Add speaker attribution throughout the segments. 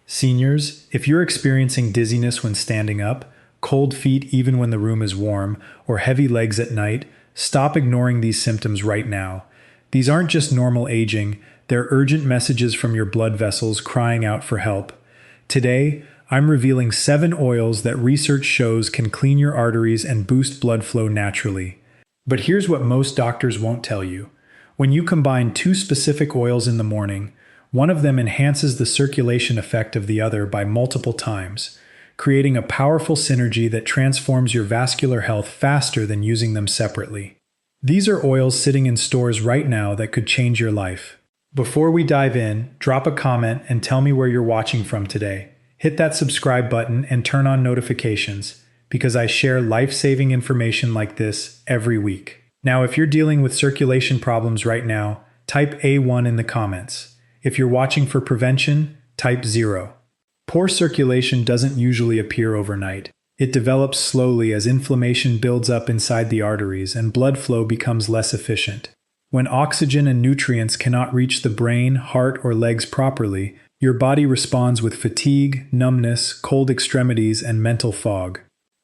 Speaker 1: Seniors, if you're experiencing dizziness when standing up, cold feet even when the room is warm, or heavy legs at night, stop ignoring these symptoms right now. These aren't just normal aging, they're urgent messages from your blood vessels crying out for help. Today, I'm revealing 7 oils that research shows can clean your arteries and boost blood flow naturally. But here's what most doctors won't tell you. When you combine 2 specific oils in the morning, one of them enhances the circulation effect of the other by multiple times, creating a powerful synergy that transforms your vascular health faster than using them separately. These are oils sitting in stores right now that could change your life. Before we dive in, drop a comment and tell me where you're watching from today. Hit that subscribe button and turn on notifications, because I share life-saving information like this every week. Now, if you're dealing with circulation problems right now, type A1 in the comments. If you're watching for prevention, type 0. Poor circulation doesn't usually appear overnight. It develops slowly as inflammation builds up inside the arteries and blood flow becomes less efficient. When oxygen and nutrients cannot reach the brain, heart, or legs properly, your body responds with fatigue, numbness, cold extremities, and mental fog.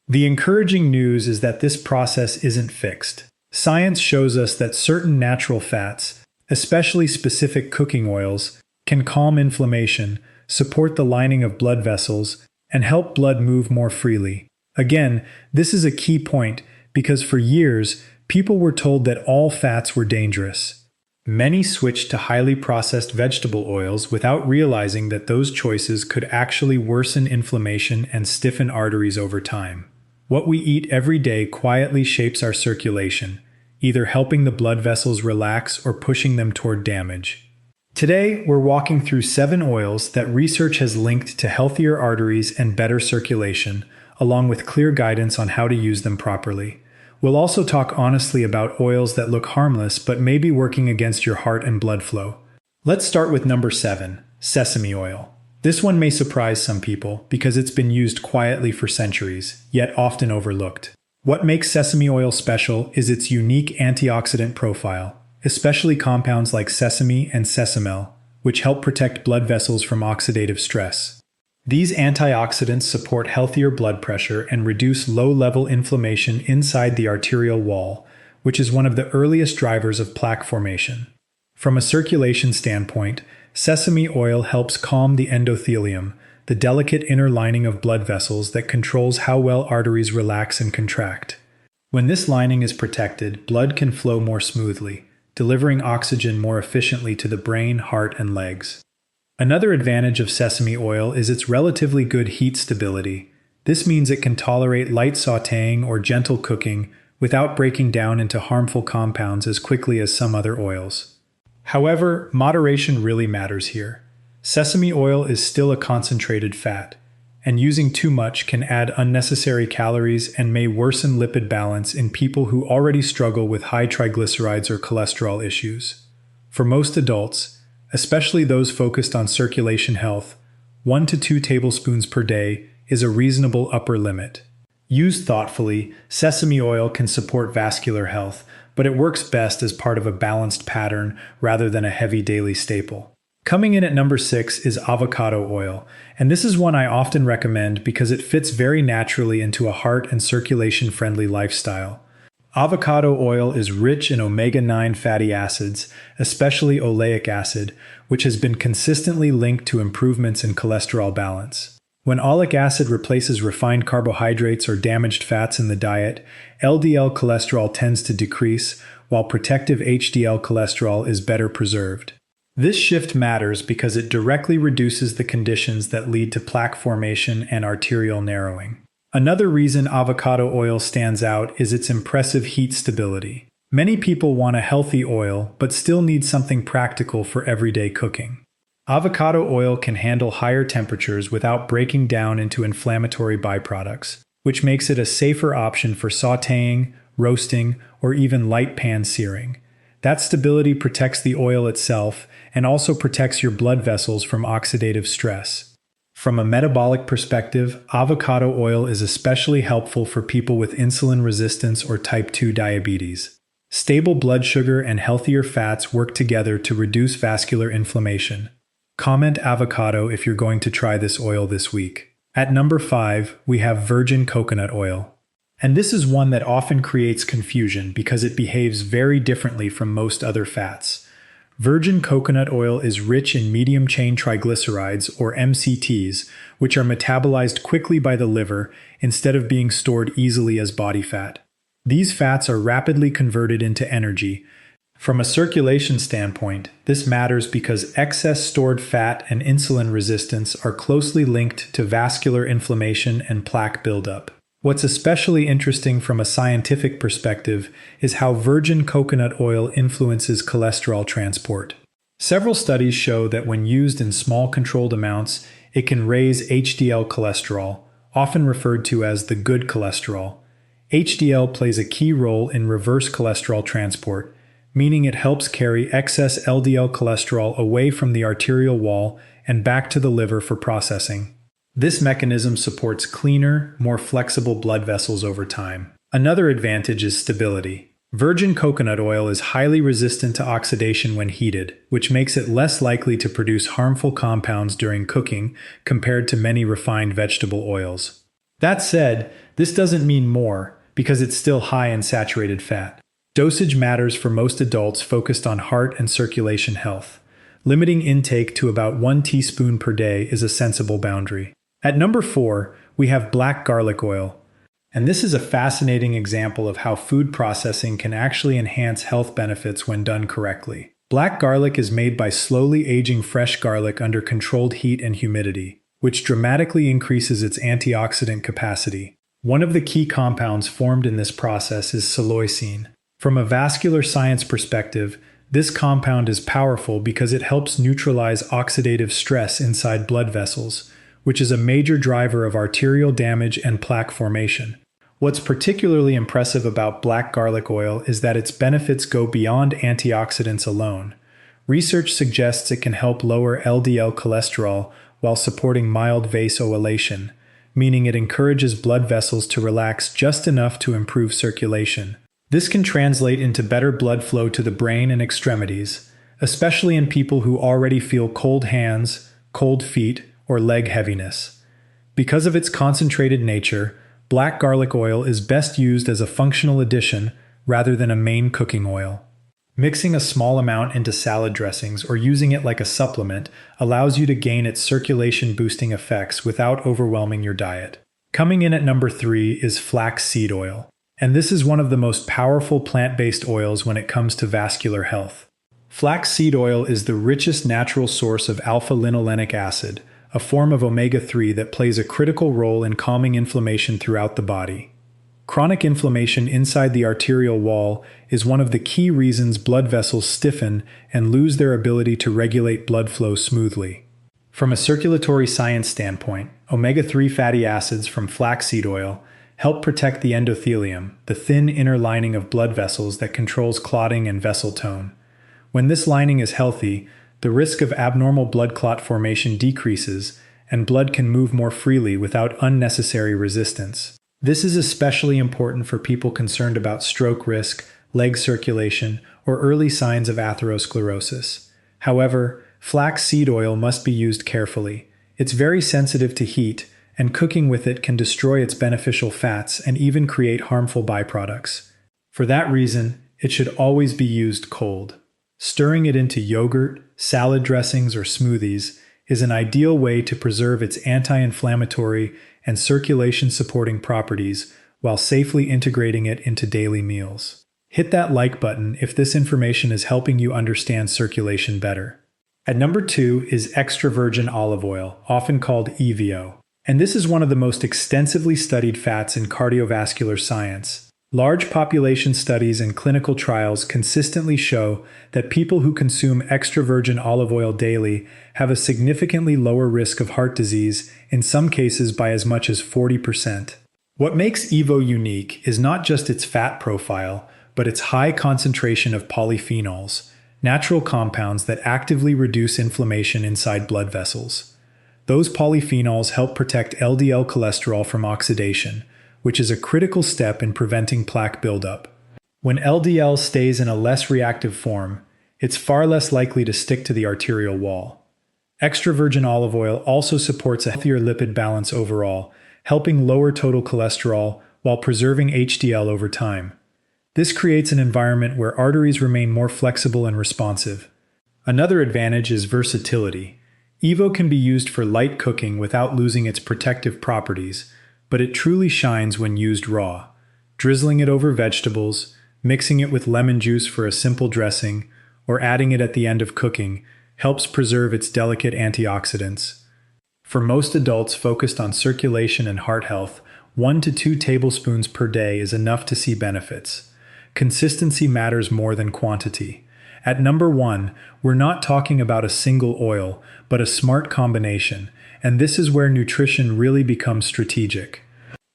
Speaker 1: The encouraging news is that this process isn't fixed. Science shows us that certain natural fats, especially specific cooking oils, can calm inflammation, support the lining of blood vessels, and help blood move more freely. Again, this is a key point because for years, people were told that all fats were dangerous. Many switched to highly processed vegetable oils without realizing that those choices could actually worsen inflammation and stiffen arteries over time. What we eat every day quietly shapes our circulation, either helping the blood vessels relax or pushing them toward damage. Today, we're walking through 7 oils that research has linked to healthier arteries and better circulation, along with clear guidance on how to use them properly. We'll also talk honestly about oils that look harmless but may be working against your heart and blood flow. Let's start with number 7, sesame oil. This one may surprise some people because it's been used quietly for centuries, yet often overlooked. What makes sesame oil special is its unique antioxidant profile, especially compounds like sesame and sesamil, which help protect blood vessels from oxidative stress. These antioxidants support healthier blood pressure and reduce low-level inflammation inside the arterial wall, which is one of the earliest drivers of plaque formation. From a circulation standpoint, sesame oil helps calm the endothelium, the delicate inner lining of blood vessels that controls how well arteries relax and contract. When this lining is protected, blood can flow more smoothly, delivering oxygen more efficiently to the brain, heart, and legs. Another advantage of sesame oil is its relatively good heat stability. This means it can tolerate light sautéing or gentle cooking without breaking down into harmful compounds as quickly as some other oils. However, moderation really matters here. Sesame oil is still a concentrated fat, and using too much can add unnecessary calories and may worsen lipid balance in people who already struggle with high triglycerides or cholesterol issues. For most adults, especially those focused on circulation health, 1 to 2 tablespoons per day is a reasonable upper limit. Used thoughtfully, sesame oil can support vascular health, but it works best as part of a balanced pattern rather than a heavy daily staple. Coming in at number 6 is avocado oil, and this is one I often recommend because it fits very naturally into a heart and circulation-friendly lifestyle. Avocado oil is rich in omega-9 fatty acids, especially oleic acid, which has been consistently linked to improvements in cholesterol balance. When oleic acid replaces refined carbohydrates or damaged fats in the diet, LDL cholesterol tends to decrease, while protective HDL cholesterol is better preserved. This shift matters because it directly reduces the conditions that lead to plaque formation and arterial narrowing. Another reason avocado oil stands out is its impressive heat stability. Many people want a healthy oil, but still need something practical for everyday cooking. Avocado oil can handle higher temperatures without breaking down into inflammatory byproducts, which makes it a safer option for sautéing, roasting, or even light pan searing. That stability protects the oil itself and also protects your blood vessels from oxidative stress. From a metabolic perspective, avocado oil is especially helpful for people with insulin resistance or type 2 diabetes. Stable blood sugar and healthier fats work together to reduce vascular inflammation. Comment avocado if you're going to try this oil this week. At number 5, we have virgin coconut oil. And this is one that often creates confusion because it behaves very differently from most other fats. Virgin coconut oil is rich in medium-chain triglycerides, or MCTs, which are metabolized quickly by the liver instead of being stored easily as body fat. These fats are rapidly converted into energy. From a circulation standpoint, this matters because excess stored fat and insulin resistance are closely linked to vascular inflammation and plaque buildup. What's especially interesting from a scientific perspective is how virgin coconut oil influences cholesterol transport. Several studies show that when used in small controlled amounts, it can raise HDL cholesterol, often referred to as the good cholesterol. HDL plays a key role in reverse cholesterol transport, meaning it helps carry excess LDL cholesterol away from the arterial wall and back to the liver for processing. This mechanism supports cleaner, more flexible blood vessels over time. Another advantage is stability. Virgin coconut oil is highly resistant to oxidation when heated, which makes it less likely to produce harmful compounds during cooking compared to many refined vegetable oils. That said, this doesn't mean more, because it's still high in saturated fat. Dosage matters for most adults focused on heart and circulation health. Limiting intake to about 1 teaspoon per day is a sensible boundary. At number 4, we have black garlic oil. And this is a fascinating example of how food processing can actually enhance health benefits when done correctly. Black garlic is made by slowly aging fresh garlic under controlled heat and humidity, which dramatically increases its antioxidant capacity. One of the key compounds formed in this process is psilocybin. From a vascular science perspective, this compound is powerful because it helps neutralize oxidative stress inside blood vessels, which is a major driver of arterial damage and plaque formation. What's particularly impressive about black garlic oil is that its benefits go beyond antioxidants alone. Research suggests it can help lower LDL cholesterol while supporting mild vasodilation, meaning it encourages blood vessels to relax just enough to improve circulation. This can translate into better blood flow to the brain and extremities, especially in people who already feel cold hands, cold feet, or leg heaviness. Because of its concentrated nature, black garlic oil is best used as a functional addition rather than a main cooking oil. Mixing a small amount into salad dressings or using it like a supplement allows you to gain its circulation-boosting effects without overwhelming your diet. Coming in at number 3 is flax seed oil. And this is one of the most powerful plant-based oils when it comes to vascular health. Flax seed oil is the richest natural source of alpha-linolenic acid, a form of omega-3 that plays a critical role in calming inflammation throughout the body. Chronic inflammation inside the arterial wall is one of the key reasons blood vessels stiffen and lose their ability to regulate blood flow smoothly. From a circulatory science standpoint, omega-3 fatty acids from flaxseed oil help protect the endothelium, the thin inner lining of blood vessels that controls clotting and vessel tone. When this lining is healthy, the risk of abnormal blood clot formation decreases, and blood can move more freely without unnecessary resistance. This is especially important for people concerned about stroke risk, leg circulation, or early signs of atherosclerosis. However, flax seed oil must be used carefully. It's very sensitive to heat, and cooking with it can destroy its beneficial fats and even create harmful byproducts. For that reason, it should always be used cold. Stirring it into yogurt, salad dressings, or smoothies is an ideal way to preserve its anti-inflammatory and circulation-supporting properties while safely integrating it into daily meals. Hit that like button if this information is helping you understand circulation better. At number 2 is extra virgin olive oil, often called EVO. And this is one of the most extensively studied fats in cardiovascular science. Large population studies and clinical trials consistently show that people who consume extra virgin olive oil daily have a significantly lower risk of heart disease, in some cases by as much as 40%. What makes EVO unique is not just its fat profile, but its high concentration of polyphenols, natural compounds that actively reduce inflammation inside blood vessels. Those polyphenols help protect LDL cholesterol from oxidation, which is a critical step in preventing plaque buildup. When LDL stays in a less reactive form, it's far less likely to stick to the arterial wall. Extra virgin olive oil also supports a healthier lipid balance overall, helping lower total cholesterol while preserving HDL over time. This creates an environment where arteries remain more flexible and responsive. Another advantage is versatility. Evo can be used for light cooking without losing its protective properties, but it truly shines when used raw. Drizzling it over vegetables, mixing it with lemon juice for a simple dressing, or adding it at the end of cooking helps preserve its delicate antioxidants. For most adults focused on circulation and heart health, 1 to 2 tablespoons per day is enough to see benefits. Consistency matters more than quantity. At number 1, we're not talking about a single oil, but a smart combination, and this is where nutrition really becomes strategic.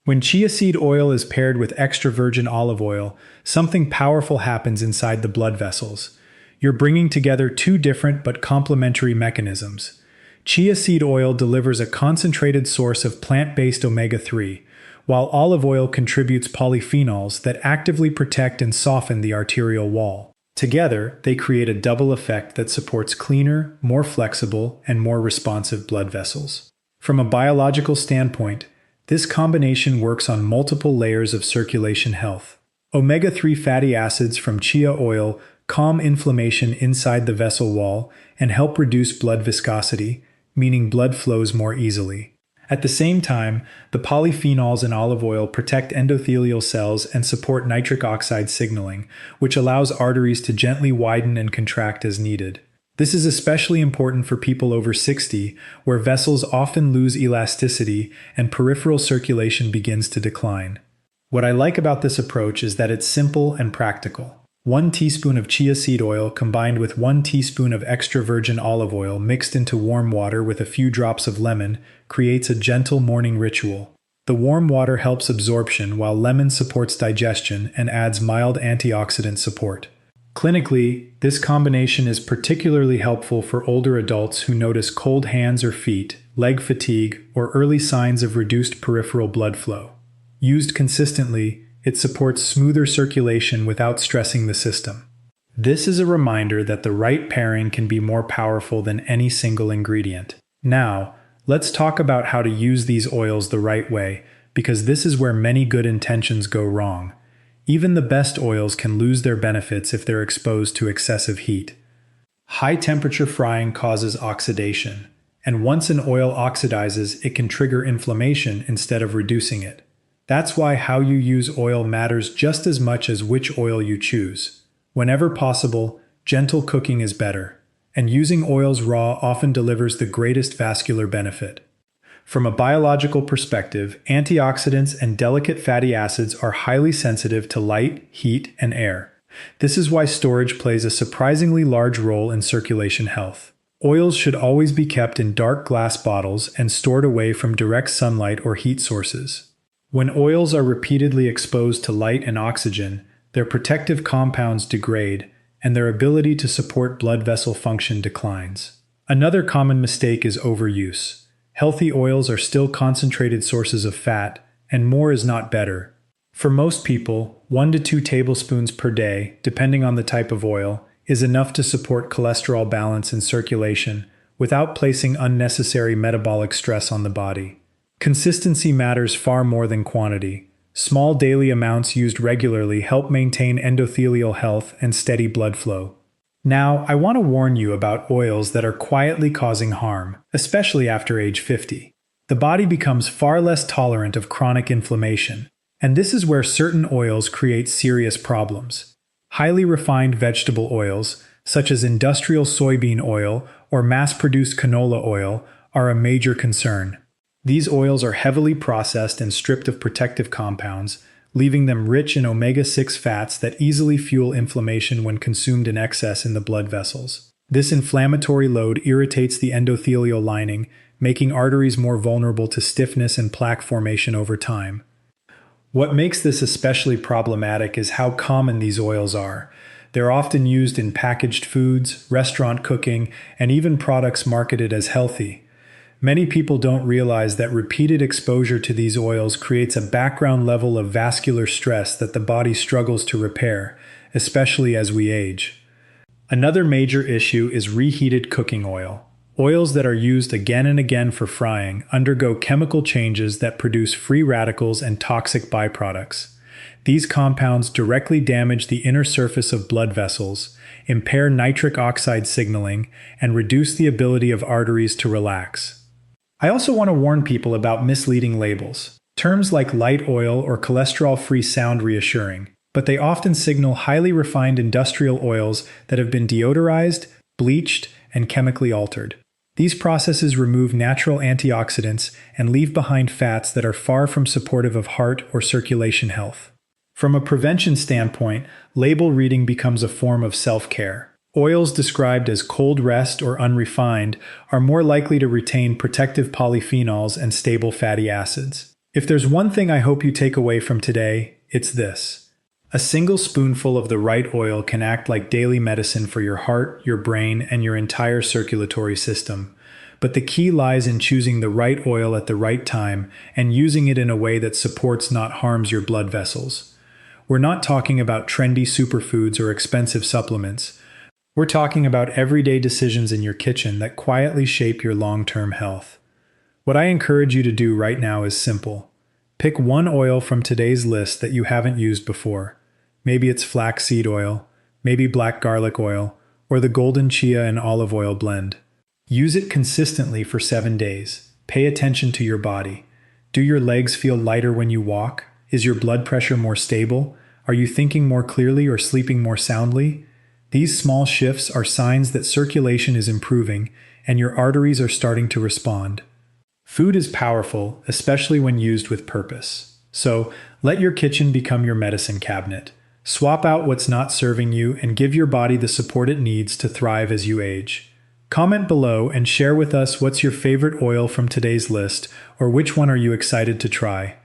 Speaker 1: When chia seed oil is paired with extra virgin olive oil, something powerful happens inside the blood vessels. You're bringing together two different but complementary mechanisms. Chia seed oil delivers a concentrated source of plant-based omega-3, while olive oil contributes polyphenols that actively protect and soften the arterial wall. Together, they create a double effect that supports cleaner, more flexible, and more responsive blood vessels. From a biological standpoint, this combination works on multiple layers of circulation health. Omega-3 fatty acids from chia oil calm inflammation inside the vessel wall and help reduce blood viscosity, meaning blood flows more easily. At the same time, the polyphenols in olive oil protect endothelial cells and support nitric oxide signaling, which allows arteries to gently widen and contract as needed. This is especially important for people over 60, where vessels often lose elasticity and peripheral circulation begins to decline. What I like about this approach is that it's simple and practical. 1 teaspoon of chia seed oil combined with 1 teaspoon of extra virgin olive oil mixed into warm water with a few drops of lemon creates a gentle morning ritual. The warm water helps absorption while lemon supports digestion and adds mild antioxidant support. Clinically, this combination is particularly helpful for older adults who notice cold hands or feet, leg fatigue, or early signs of reduced peripheral blood flow. Used consistently, it supports smoother circulation without stressing the system. This is a reminder that the right pairing can be more powerful than any single ingredient. Now, let's talk about how to use these oils the right way, because this is where many good intentions go wrong. Even the best oils can lose their benefits if they're exposed to excessive heat. High-temperature frying causes oxidation, and once an oil oxidizes, it can trigger inflammation instead of reducing it. That's why how you use oil matters just as much as which oil you choose. Whenever possible, gentle cooking is better, and using oils raw often delivers the greatest vascular benefit. From a biological perspective, antioxidants and delicate fatty acids are highly sensitive to light, heat, and air. This is why storage plays a surprisingly large role in circulation health. Oils should always be kept in dark glass bottles and stored away from direct sunlight or heat sources. When oils are repeatedly exposed to light and oxygen, their protective compounds degrade, and their ability to support blood vessel function declines. Another common mistake is overuse. Healthy oils are still concentrated sources of fat, and more is not better. For most people, 1 to 2 tablespoons per day, depending on the type of oil, is enough to support cholesterol balance and circulation without placing unnecessary metabolic stress on the body. Consistency matters far more than quantity. Small daily amounts used regularly help maintain endothelial health and steady blood flow. Now, I want to warn you about oils that are quietly causing harm, especially after age 50. The body becomes far less tolerant of chronic inflammation, and this is where certain oils create serious problems. Highly refined vegetable oils, such as industrial soybean oil or mass-produced canola oil, are a major concern. These oils are heavily processed and stripped of protective compounds, leaving them rich in omega-6 fats that easily fuel inflammation when consumed in excess in the blood vessels. This inflammatory load irritates the endothelial lining, making arteries more vulnerable to stiffness and plaque formation over time. What makes this especially problematic is how common these oils are. They're often used in packaged foods, restaurant cooking, and even products marketed as healthy. Many people don't realize that repeated exposure to these oils creates a background level of vascular stress that the body struggles to repair, especially as we age. Another major issue is reheated cooking oil. Oils that are used again and again for frying undergo chemical changes that produce free radicals and toxic byproducts. These compounds directly damage the inner surface of blood vessels, impair nitric oxide signaling, and reduce the ability of arteries to relax. I also want to warn people about misleading labels. Terms like light oil or cholesterol-free sound reassuring, but they often signal highly refined industrial oils that have been deodorized, bleached, and chemically altered. These processes remove natural antioxidants and leave behind fats that are far from supportive of heart or circulation health. From a prevention standpoint, label reading becomes a form of self-care. Oils described as cold rest or unrefined are more likely to retain protective polyphenols and stable fatty acids. If there's one thing I hope you take away from today, it's this. A single spoonful of the right oil can act like daily medicine for your heart, your brain, and your entire circulatory system. But the key lies in choosing the right oil at the right time and using it in a way that supports, not harms, your blood vessels. We're not talking about trendy superfoods or expensive supplements. We're talking about everyday decisions in your kitchen that quietly shape your long-term health. What I encourage you to do right now is simple. Pick one oil from today's list that you haven't used before. Maybe it's flaxseed oil, maybe black garlic oil, or the golden chia and olive oil blend. Use it consistently for 7 days. Pay attention to your body. Do your legs feel lighter when you walk? Is your blood pressure more stable? Are you thinking more clearly or sleeping more soundly? These small shifts are signs that circulation is improving and your arteries are starting to respond. Food is powerful, especially when used with purpose. So, let your kitchen become your medicine cabinet. Swap out what's not serving you and give your body the support it needs to thrive as you age. Comment below and share with us what's your favorite oil from today's list, or which one are you excited to try.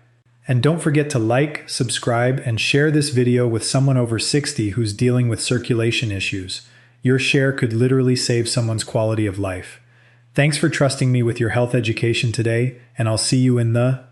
Speaker 1: And don't forget to like, subscribe, and share this video with someone over 60 who's dealing with circulation issues. Your share could literally save someone's quality of life. Thanks for trusting me with your health education today, and I'll see you in the